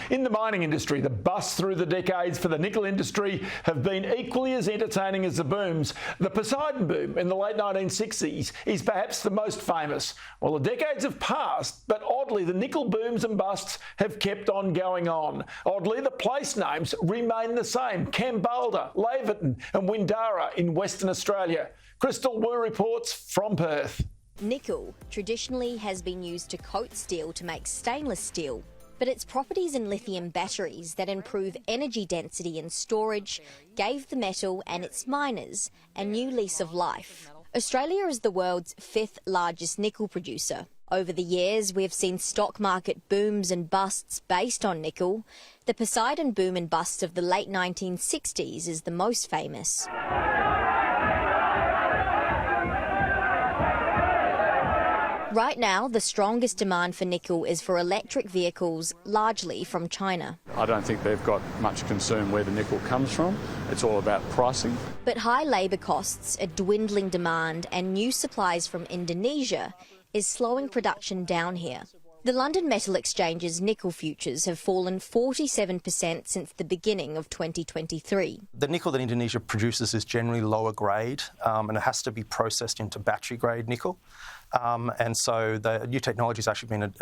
In the mining industry, the busts through the decades for the nickel industry have been equally as entertaining as the booms. The Poseidon boom in the late 1960s is perhaps the most famous. Well, the decades have passed, but oddly, the nickel booms and busts have kept on going on. Oddly, the place names remain the same: Kambalda, Laverton and Windara in Western Australia. Crystal Wu reports from Perth. Nickel traditionally has been used to coat steel to make stainless steel, but its properties in lithium batteries that improve energy density and storage gave the metal and its miners a new lease of life. Australia is the world's 5th largest nickel producer. Over the years, we have seen stock market booms and busts based on nickel. The Poseidon boom and bust of the late 1960s is the most famous. Right now, the strongest demand for nickel is for electric vehicles, largely from China. I don't think they've got much concern where the nickel comes from. It's all about pricing. But high labour costs, a dwindling demand and new supplies from Indonesia is slowing production down here. The London Metal Exchange's nickel futures have fallen 47% since the beginning of 2023. The nickel that Indonesia produces is generally lower grade and it has to be processed into battery grade nickel. And so the new technology has actually been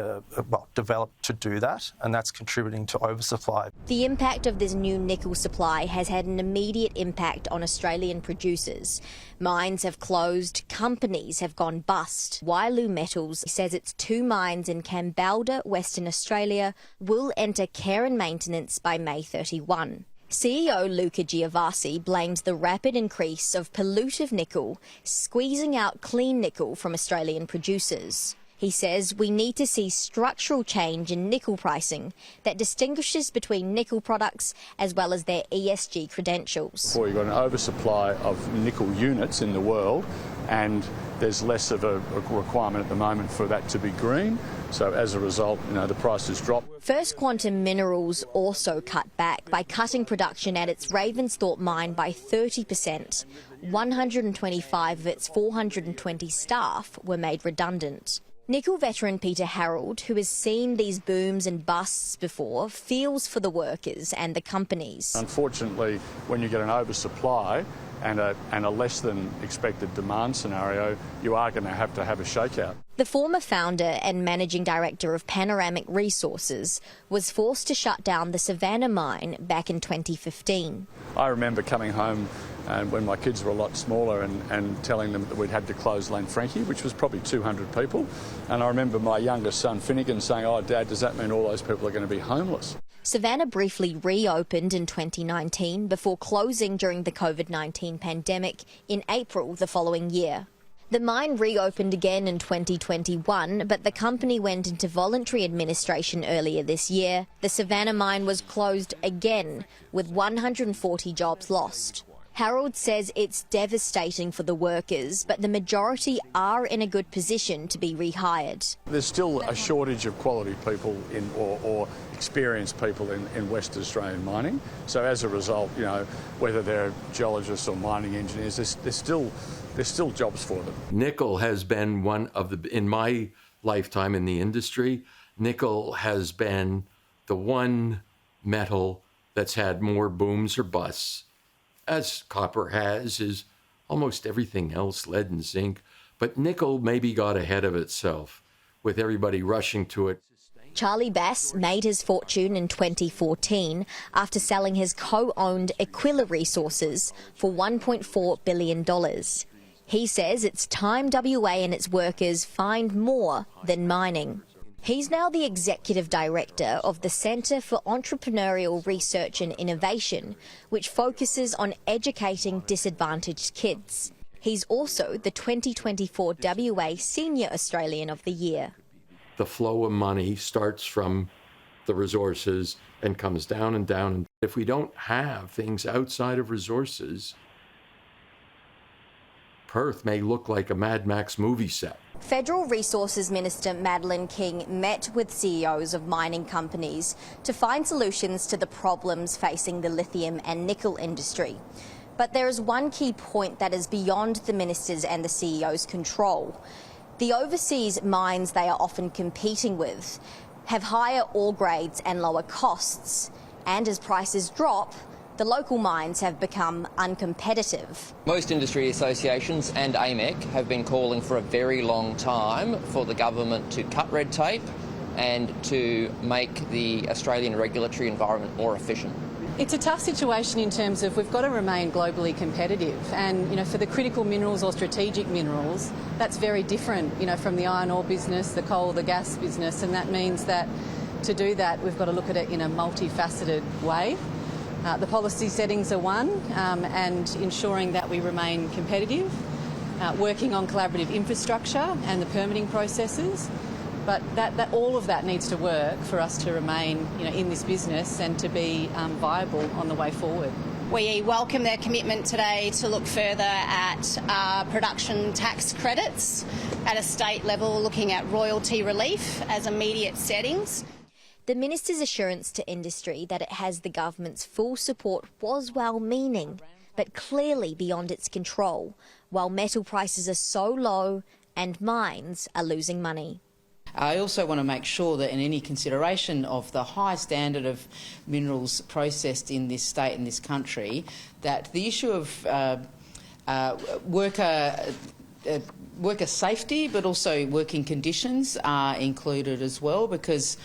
developed to do that, and that's contributing to oversupply. The impact of this new nickel supply has had an immediate impact on Australian producers. Mines have closed, companies have gone bust. Wyloo Metals says its 2 mines in Kambalda, Western Australia, will enter care and maintenance by May 31. CEO Luca Giavassi blames the rapid increase of pollutive nickel squeezing out clean nickel from Australian producers. He says we need to see structural change in nickel pricing that distinguishes between nickel products as well as their ESG credentials. Before you've got an oversupply of nickel units in the world, and there's less of a requirement at the moment for that to be green. So as a result, the prices drop. First Quantum Minerals also cut back by cutting production at its Ravensthorpe mine by 30%. 125 of its 420 staff were made redundant. Nickel veteran Peter Harold, who has seen these booms and busts before, feels for the workers and the companies. Unfortunately, when you get an oversupply and a less than expected demand scenario, you are going to have a shakeout. The former founder and managing director of Panoramic Resources was forced to shut down the Savannah mine back in 2015. I remember coming home when my kids were a lot smaller and telling them that we'd had to close Lanfranchi, which was probably 200 people. And I remember my youngest son, Finnegan, saying, "Oh, Dad, does that mean all those people are going to be homeless?" Savannah briefly reopened in 2019 before closing during the COVID-19 pandemic in April the following year. The mine reopened again in 2021, but the company went into voluntary administration earlier this year. The Savannah mine was closed again, with 140 jobs lost. Harold says it's devastating for the workers, but the majority are in a good position to be rehired. There's still a shortage of quality people or experienced people in West Australian mining. So as a result, whether they're geologists or mining engineers, there's still jobs for them. Nickel has been one of in my lifetime in the industry, nickel has been the one metal that's had more booms or busts, as copper is almost everything else, lead and zinc. But nickel maybe got ahead of itself with everybody rushing to it. Charlie Bass made his fortune in 2014 after selling his co-owned Aquila Resources for $1.4 billion. He says it's time WA and its workers find more than mining. He's now the Executive Director of the Centre for Entrepreneurial Research and Innovation, which focuses on educating disadvantaged kids. He's also the 2024 WA Senior Australian of the Year. The flow of money starts from the resources and comes down and down. If we don't have things outside of resources, Perth may look like a Mad Max movie set. Federal Resources Minister Madeleine King met with CEOs of mining companies to find solutions to the problems facing the lithium and nickel industry. But there is one key point that is beyond the ministers and the CEOs' control. The overseas mines they are often competing with, have higher ore grades and lower costs. And as prices drop, the local mines have become uncompetitive. Most industry associations and AMEC have been calling for a very long time for the government to cut red tape and to make the Australian regulatory environment more efficient. It's a tough situation in terms of we've got to remain globally competitive, and for the critical minerals or strategic minerals, that's very different from the iron ore business, the coal, the gas business, and that means that to do that we've got to look at it in a multifaceted way. The policy settings are one, and ensuring that we remain competitive, working on collaborative infrastructure and the permitting processes. But all of that needs to work for us to remain in this business and to be viable on the way forward. We welcome their commitment today to look further at production tax credits at a state level, looking at royalty relief as immediate settings. The minister's assurance to industry that it has the government's full support was well-meaning, but clearly beyond its control, while metal prices are so low and mines are losing money. I also want to make sure that in any consideration of the high standard of minerals processed in this state and this country, that the issue of worker safety but also working conditions are included as well, because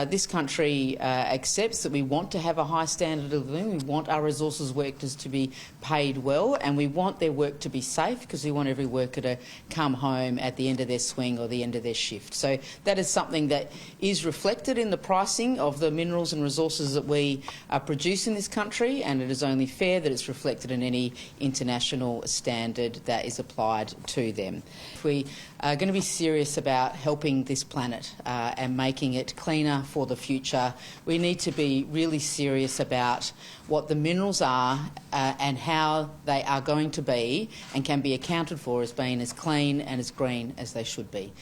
this country accepts that we want to have a high standard of living, we want our resources workers to be paid well, and we want their work to be safe because we want every worker to come home at the end of their swing or the end of their shift. So that is something that is reflected in the pricing of the minerals and resources that we produce in this country, and it is only fair that it's reflected in any international standard that is applied to them. If we are going to be serious about helping this planet and making it cleaner for the future, we need to be really serious about what the minerals are and how they are going to be and can be accounted for as being as clean and as green as they should be.